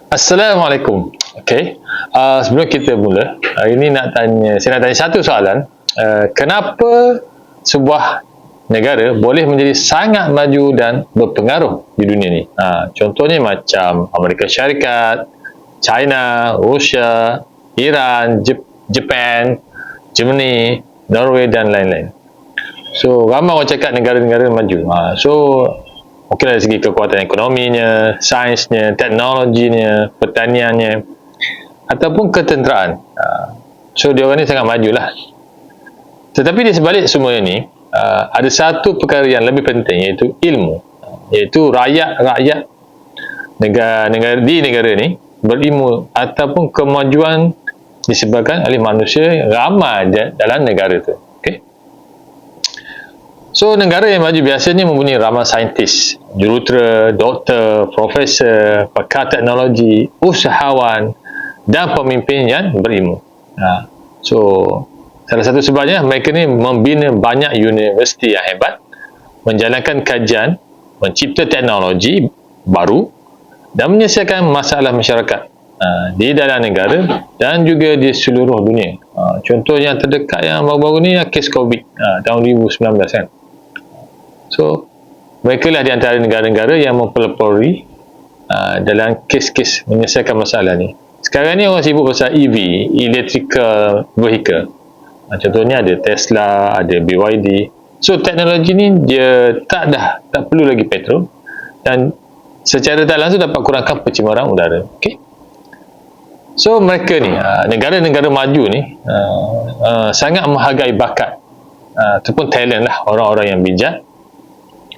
Assalamualaikum. Okey. Sebelum kita mula, hari ini saya nak tanya satu soalan. Kenapa sebuah negara boleh menjadi sangat maju dan berpengaruh di dunia ni? Contohnya macam Amerika Syarikat, China, Rusia, Iran, Japan, Germany, Norway dan lain-lain. So, ramai orang cakap negara-negara maju. Mungkin dari segi kekuatan ekonominya, sainsnya, teknologinya, pertaniannya, ataupun ketenteraan. So, dia orang ni sangat majulah. Tetapi di sebalik semua ini, ada satu perkara yang lebih penting, iaitu ilmu. Iaitu rakyat-rakyat di negara ni berilmu ataupun kemajuan disebabkan oleh manusia ramai dalam negara tu. So, negara yang maju biasanya mempunyai ramai saintis, jurutera, doktor, profesor, pakar teknologi, usahawan dan pemimpin yang berilmu. So, salah satu sebabnya mereka ni membina banyak universiti yang hebat, menjalankan kajian, mencipta teknologi baru dan menyelesaikan masalah masyarakat di dalam negara dan juga di seluruh dunia. Contoh yang terdekat yang baru-baru ni kes COVID tahun 2019 kan. So, mereka lah di antara negara-negara yang mempelopori dalam kes-kes menyelesaikan masalah ni. Sekarang ni orang sibuk pasal EV, electrical vehicle. Contohnya ada Tesla, ada BYD. So, teknologi ni dia tak perlu lagi petrol dan secara tak langsung dapat kurangkan pencemaran udara. Okay? So, mereka ni, negara-negara maju ni sangat menghargai bakat ataupun talent lah orang-orang yang bijak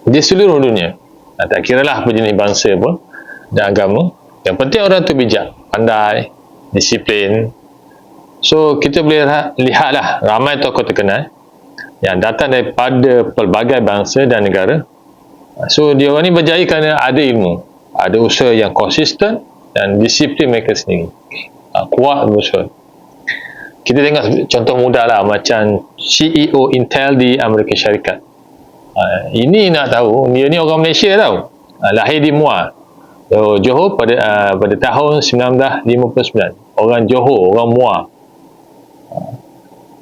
di seluruh dunia. Tak kira lah apa jenis bangsa pun dan agama. Yang penting orang tu bijak, pandai, disiplin. So, kita boleh lihatlah ramai tokoh terkenal yang datang daripada pelbagai bangsa dan negara. So, dia orang ni berjaya kerana ada ilmu, ada usaha yang konsisten dan disiplin mereka sendiri. Kuat berusaha. Kita tengok contoh mudah lah, macam CEO Intel di Amerika Syarikat. Ini nak tahu, dia ni orang Malaysia tau. Lahir di Muar, Johor pada tahun 1959. Orang Johor, orang Muar.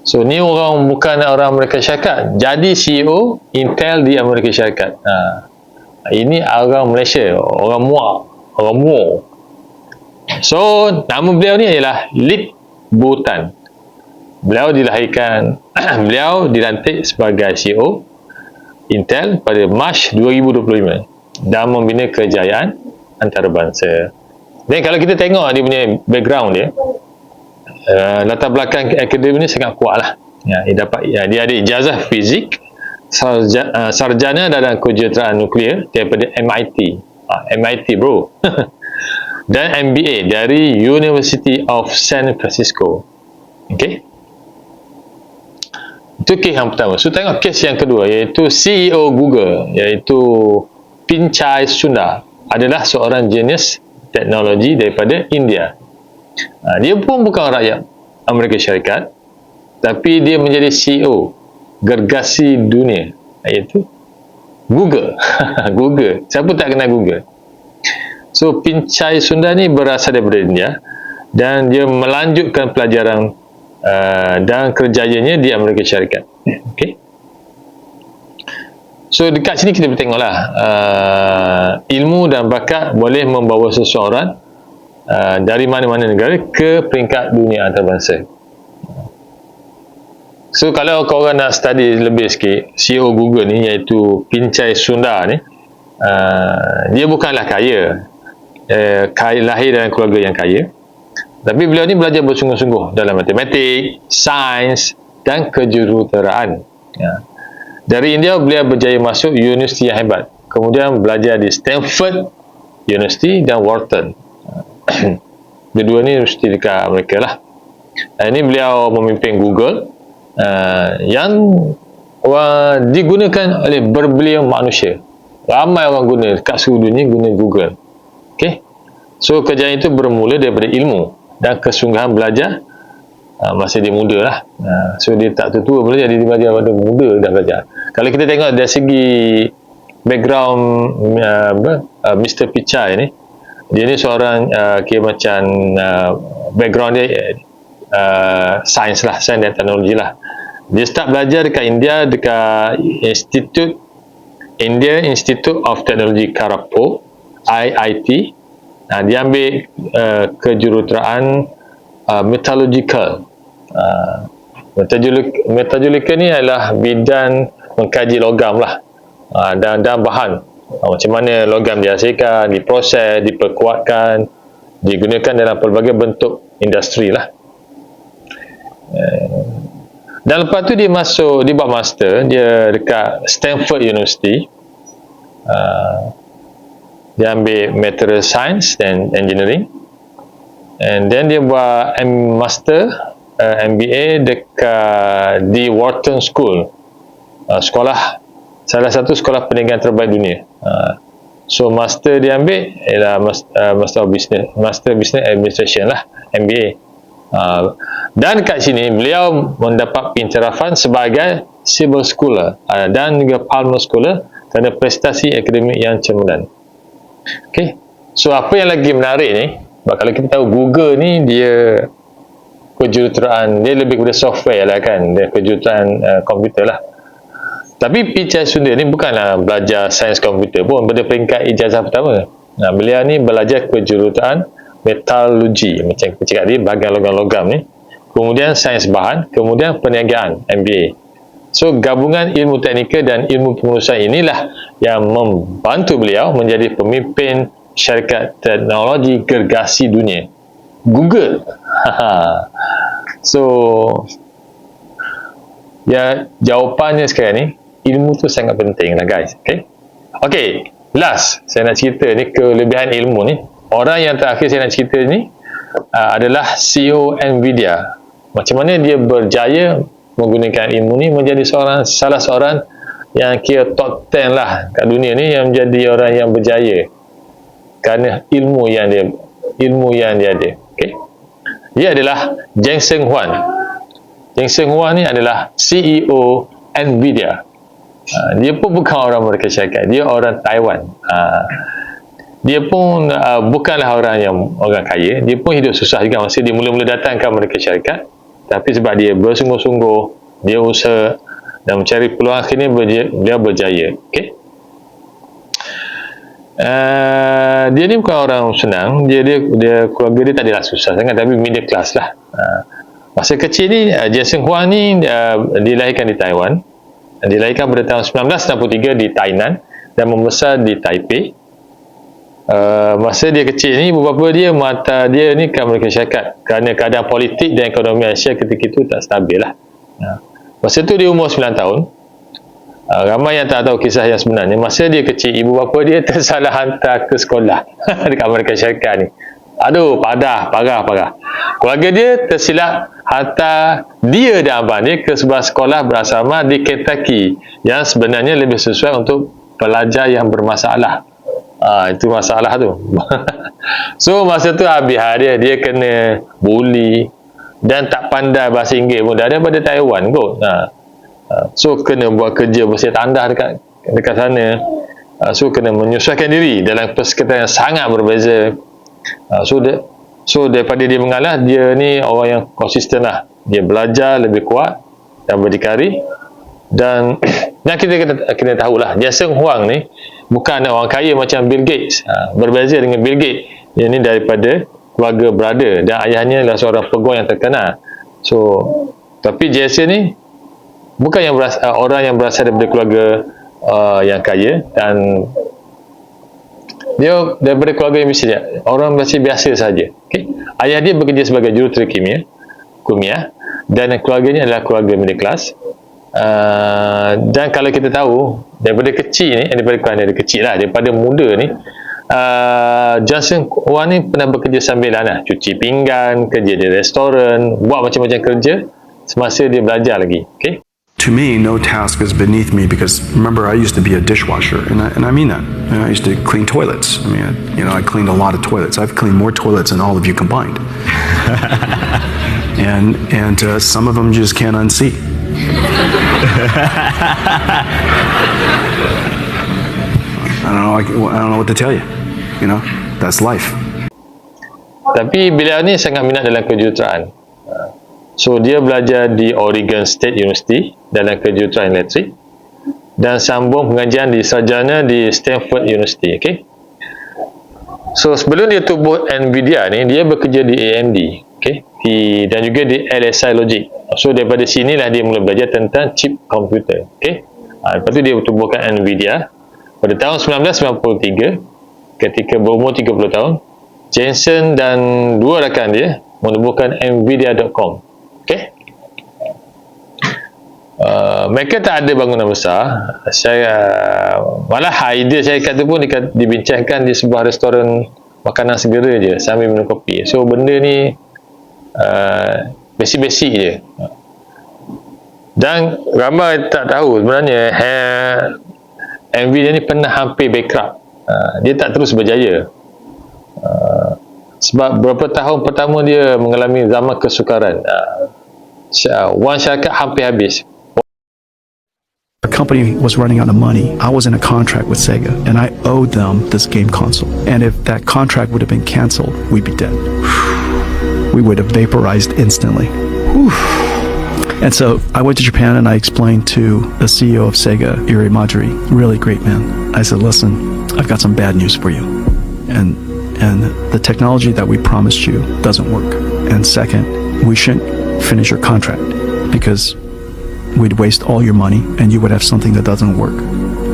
So, ni bukan orang Amerika Syarikat. Jadi CEO Intel di Amerika Syarikat. Ini orang Malaysia, orang Muar, orang Muar. So, nama beliau ni ialah Lip Bo Tan. Beliau beliau dilantik sebagai CEO Intel pada Mac 2025 dan membina kejayaan antarabangsa. Dan kalau kita tengok dia punya background dia, latar belakang akademik ni sangat kuat lah. Dia ada ijazah fizik, sarjana dalam kejuruteraan nuklear daripada MIT bro. Dan MBA dari University of San Francisco. Okay. Itu kes yang pertama. So, tengok kes yang kedua, iaitu CEO Google, iaitu Pichai Sundar, adalah seorang genius teknologi daripada India. Dia pun bukan rakyat Amerika Syarikat, tapi dia menjadi CEO gergasi dunia, iaitu Google. Google. Siapa tak kenal Google? So, Pichai Sundar ni berasal daripada India dan dia melanjutkan pelajaran dan kerjayanya di Amerika Syarikat. Okay. So, dekat sini kita boleh tengoklah ilmu dan bakat boleh membawa seseorang dari mana-mana negara ke peringkat dunia antarabangsa. So, kalau korang nak study lebih sikit, CEO Google ni iaitu Pichai Sundar ni, dia bukanlah kaya, lahir dalam keluarga yang kaya. Tapi beliau ni belajar bersungguh-sungguh dalam matematik, sains dan kejuruteraan. Dari India, beliau berjaya masuk universiti yang hebat. Kemudian belajar di Stanford University dan Wharton. Kedua ni universiti dekat Amerika lah. Ini beliau memimpin Google yang digunakan oleh berbilion manusia. Ramai orang guna dekat seluruh dunia guna Google. Okay. So, kejayaan itu bermula daripada ilmu dan kesungguhan belajar masa dia muda lah. So, dia tak tua belajar, dia belajar pada muda dah belajar. Kalau kita tengok dari segi background Mr. Pichai ni, dia ni seorang kira macam background dia sains lah, sains dan teknologi lah. Dia start belajar dekat India, dekat India Institute of Technology Kharagpur, IIT. Dia ambil kejuruteraan metallurgical. Metallurgical ni adalah bidang mengkaji logam lah, dan bahan, macam mana logam dihasilkan, diproses, diperkuatkan, digunakan dalam pelbagai bentuk industri lah. Dan lepas tu dia buat master dia dekat Stanford University. Dia ambil material science dan engineering, and then dia buat master MBA dekat di Wharton School, salah satu sekolah perniagaan terbaik dunia. So master dia ambil ialah master business administration lah, MBA. Dan kat sini beliau mendapat pencerahan sebagai civil scholar dan juga Palmer scholar kerana prestasi akademik yang cemerlang. Okay, so apa yang lagi menarik ni, kalau kita tahu Google ni dia kejuruteraan dia lebih kepada software lah kan, dia kejuruteraan komputer lah. Tapi Pichai Sundar ni bukanlah belajar sains komputer pun pada peringkat ijazah pertama. Beliau ni belajar kejuruteraan metalurgi, macam kita cakap tadi, bahagian logam-logam ni, kemudian sains bahan, kemudian perniagaan, MBA. So gabungan ilmu teknikal dan ilmu pengurusan inilah yang membantu beliau menjadi pemimpin syarikat teknologi gergasi dunia, Google. So ya, jawapannya sekarang ni, ilmu tu sangat penting lah guys. Okay, last saya nak cerita ni kelebihan ilmu ni. Orang yang terakhir saya nak cerita ni adalah CEO Nvidia. Macam mana dia berjaya menggunakan ilmu ni menjadi salah seorang yang kira top 10 lah kat dunia ni, yang menjadi orang yang berjaya kerana ilmu yang dia ada. Okay? Dia adalah Jensen Huang. Jensen Huang ni adalah CEO Nvidia. Dia pun bukan orang Amerika Syarikat, dia orang Taiwan. Dia pun bukanlah orang kaya, dia pun hidup susah juga masa dia mula-mula datang ke Amerika Syarikat. Tapi sebab dia bersungguh-sungguh, dia usaha dan mencari peluang, akhirnya dia berjaya. Okay? Dia ni bukan orang senang, dia keluarga dia tak adalah susah sangat, tapi middle class lah. Masa kecil ni, Jensen Huang ni dilahirkan di Taiwan. Dilahirkan pada tahun 1963 di Tainan dan membesar di Taipei. Masa dia kecil ni, ibu bapa dia mata dia ni ke Amerika Syarikat kerana keadaan politik dan ekonomi Asia ketika itu tak stabil lah. Masa tu dia umur 9 tahun. Ramai yang tak tahu kisah yang sebenarnya. Masa dia kecil, ibu bapa dia tersalah hantar ke sekolah dekat Amerika Syarikat ni. Aduh, parah. Keluarga dia tersilap hantar dia dan abang dia ke sebuah sekolah berasrama di Kentucky yang sebenarnya lebih sesuai untuk pelajar yang bermasalah. Itu masalah tu. So masa tu habis dia kena bully dan tak pandai bahasa Inggeris pun, dah daripada Taiwan kot. So kena buat kerja bersih tandas dekat sana. So kena menyesuaikan diri dalam persekitaran yang sangat berbeza. So daripada dia mengalah, dia ni orang yang konsisten lah. Dia belajar lebih kuat dan berdikari. Dan kita kena tahulah, Jensen Huang ni bukan orang kaya macam Bill Gates. Berbeza dengan Bill Gates, dia ni daripada keluarga brother dan ayahnya adalah seorang peguam yang terkenal. So tapi Jensen ni bukan orang yang berasal daripada keluarga yang kaya, dan dia daripada keluarga yang biasa, orang biasa saja. Okay? Ayah dia bekerja sebagai jurutera kimia, dan keluarganya adalah keluarga middle class. Dan kalau kita tahu daripada kecil ni, daripada muda ni, Jensen Huang ni pernah bekerja sambil cuci pinggan, kerja di restoran, buat macam-macam kerja semasa dia belajar lagi. Okay? To me, no task is beneath me, because remember, I used to be a dishwasher, and I mean that. I used to clean toilets. I mean, I cleaned a lot of toilets. I've cleaned more toilets than all of you combined. and some of them just can't unsee. I don't know what to tell you, That's life. Tapi beliau ni sangat minat dalam kejuruteraan. So dia belajar di Oregon State University dalam kejuruteraan elektrik dan sambung pengajian di sarjana di Stanford University. Okay? So sebelum dia tubuh Nvidia ni, dia bekerja di AMD, okay? Dan juga di LSI Logic. So daripada sinilah dia mula belajar tentang chip komputer. Okay? Lepas tu dia tubuhkan Nvidia pada tahun 1993 ketika berumur 30 tahun. Jensen dan dua rakan dia menubuhkan Nvidia.com. Okay? Mereka tak ada bangunan besar. Malah idea syarikat tu pun dibincangkan di sebuah restoran makanan segera je sambil minum kopi. So benda ni basic-basic je. Dan ramai tak tahu sebenarnya Nvidia ni pernah hampir bankrupt. Dia tak terus berjaya. Sebab beberapa tahun pertama dia mengalami zaman kesukaran. Wang syarikat hampir habis. The company was running out of money. I was in a contract with Sega, and I owed them this game console. And if that contract would have been canceled, we'd be dead. We would have vaporized instantly. Whew. And so I went to Japan and I explained to the CEO of Sega, Iri Majiri, really great man. I said, listen, I've got some bad news for you. And the technology that we promised you doesn't work. And second, we shouldn't finish your contract because we'd waste all your money and you would have something that doesn't work.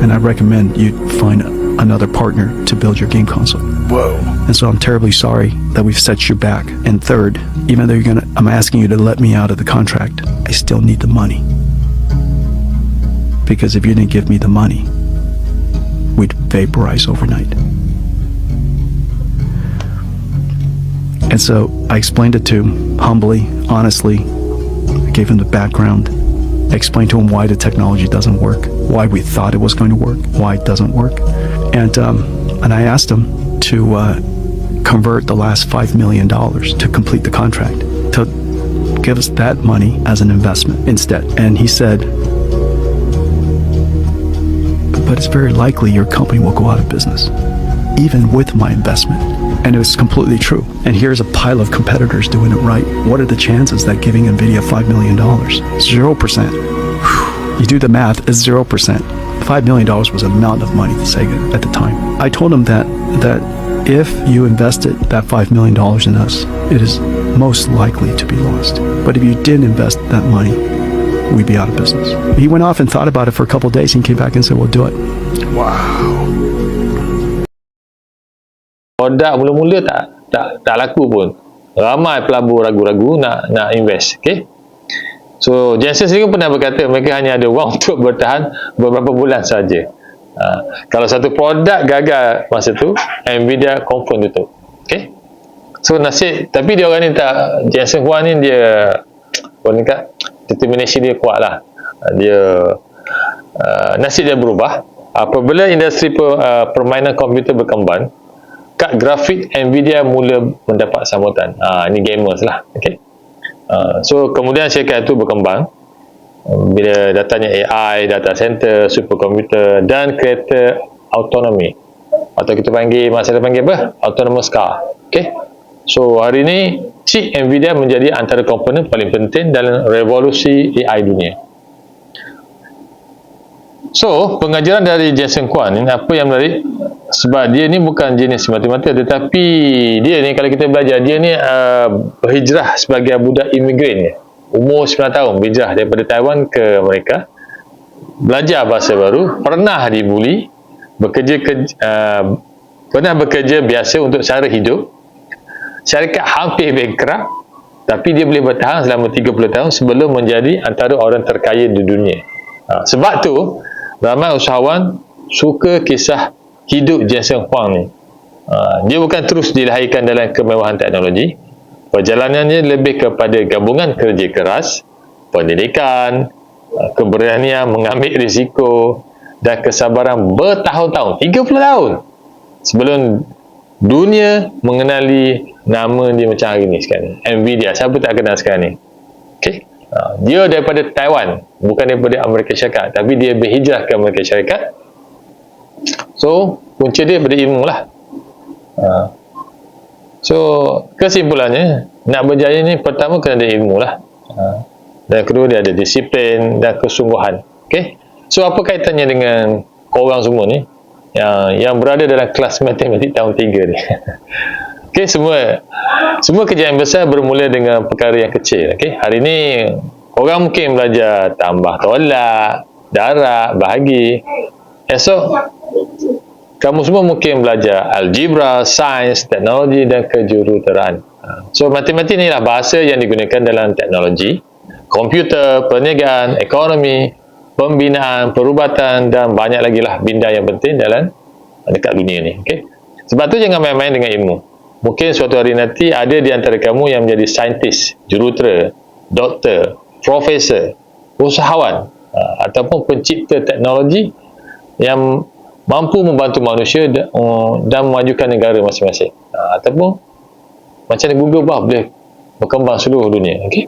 And I recommend you find another partner to build your game console. Whoa. And so I'm terribly sorry that we've set you back. And third, even though I'm asking you to let me out of the contract, I still need the money. Because if you didn't give me the money, we'd vaporize overnight. And so I explained it to him humbly, honestly. I gave him the background. I explained to him why the technology doesn't work, why we thought it was going to work, why it doesn't work. And I asked him to convert the last $5 million to complete the contract, to give us that money as an investment instead. And he said, but it's very likely your company will go out of business, even with my investment. And it was completely true. And here's a pile of competitors doing it right. What are the chances that giving NVIDIA $5 million? 0%. You do the math, it's 0%. $5 million was an amount of money to Sega at the time. I told him that if you invested that $5 million in us, it is most likely to be lost. But if you didn't invest that money, we'd be out of business. He went off and thought about it for a couple of days and came back and said, we'll do it. Wow. Produk mula-mula tak laku pun. Ramai pelabur ragu-ragu nak invest. Okay? So Jensen sendiri pernah berkata mereka hanya ada wang untuk bertahan beberapa bulan saja. Kalau satu produk gagal masa tu, Nvidia confirm tutup. Okay? So nasib, tapi dia orang ni tak, Jensen Huang ni dia determination dia kuat lah. Nasib dia berubah apabila industri permainan komputer berkembang. Kad grafik Nvidia mula mendapat sambutan. Ini gamers lah. Okay? So kemudian syarikat itu berkembang bila datanya AI, data center, superkomputer dan kereta autonomi, atau kita panggil, masa kita panggil apa? Autonomous car. Okay? So hari ini chip Nvidia menjadi antara komponen paling penting dalam revolusi AI dunia. So pengajaran dari Jensen Huang ni apa yang menarik, sebab dia ni bukan jenis semata-mata, tetapi dia ni kalau kita belajar, dia ni berhijrah sebagai budak imigran, umur 9 tahun berhijrah daripada Taiwan ke Amerika, belajar bahasa baru, pernah dibuli, pernah bekerja biasa untuk cara hidup, syarikat hampir bankrupt, tapi dia boleh bertahan selama 30 tahun sebelum menjadi antara orang terkaya di dunia. Sebab tu ramai usahawan suka kisah hidup Jensen Huang ni. Dia bukan terus dilahirkan dalam kemewahan teknologi. Perjalanannya lebih kepada gabungan kerja keras, pendidikan, keberanian mengambil risiko dan kesabaran bertahun-tahun, 30 tahun sebelum dunia mengenali nama dia macam hari ni sekarang. Nvidia, siapa tak kenal sekarang ni? Okay? Dia daripada Taiwan, bukan daripada Amerika Syarikat, tapi dia berhijrah ke Amerika Syarikat. So punca dia pada ilmu lah. So kesimpulannya, nak berjaya ni pertama kena ada ilmu lah, dan kedua dia ada disiplin dan kesungguhan. Okay? So apa kaitannya dengan korang semua ni yang berada dalam kelas matematik tahun 3 ni? Okay, semua kejayaan besar bermula dengan perkara yang kecil. Okay? Hari ni korang mungkin belajar tambah tolak, darab, bahagi. Esok kamu semua mungkin belajar algebra, sains, teknologi dan kejuruteraan. So matematik ni lah bahasa yang digunakan dalam teknologi, komputer, perniagaan, ekonomi, pembinaan, perubatan dan banyak lagi lah bidang yang penting dalam dekat dunia ni. Okay? Sebab tu jangan main-main dengan ilmu. Mungkin suatu hari nanti ada di antara kamu yang menjadi saintis, jurutera, doktor, profesor, usahawan ataupun pencipta teknologi yang mampu membantu manusia dan memajukan negara masing-masing. Ataupun macam Google boleh berkembang seluruh dunia. Okay?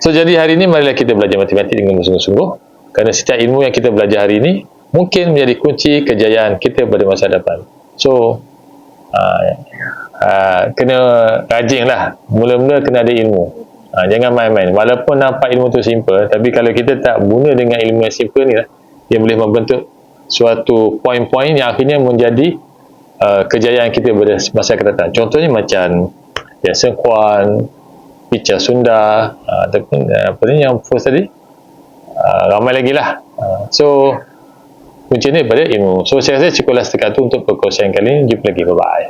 So jadi hari ini marilah kita belajar matematik dengan sungguh-sungguh, kerana setiap ilmu yang kita belajar hari ini mungkin menjadi kunci kejayaan kita pada masa depan. So kena rajin lah, mula-mula kena ada ilmu. Jangan main-main. Walaupun nampak ilmu tu simple, tapi kalau kita tak guna dengan ilmu yang simple ni lah, dia boleh membentuk suatu poin-poin yang akhirnya menjadi kejayaan kita pada masa akan datang. Contohnya macam Yan Seng Kuan, Picha Sunda, ataupun apa ni yang first tadi, ramai lagi lah. So kuncinya pada ilmu. So saya rasa cukuplah setakat tu untuk perkongsian kali ini. Jumpa lagi, bye bye.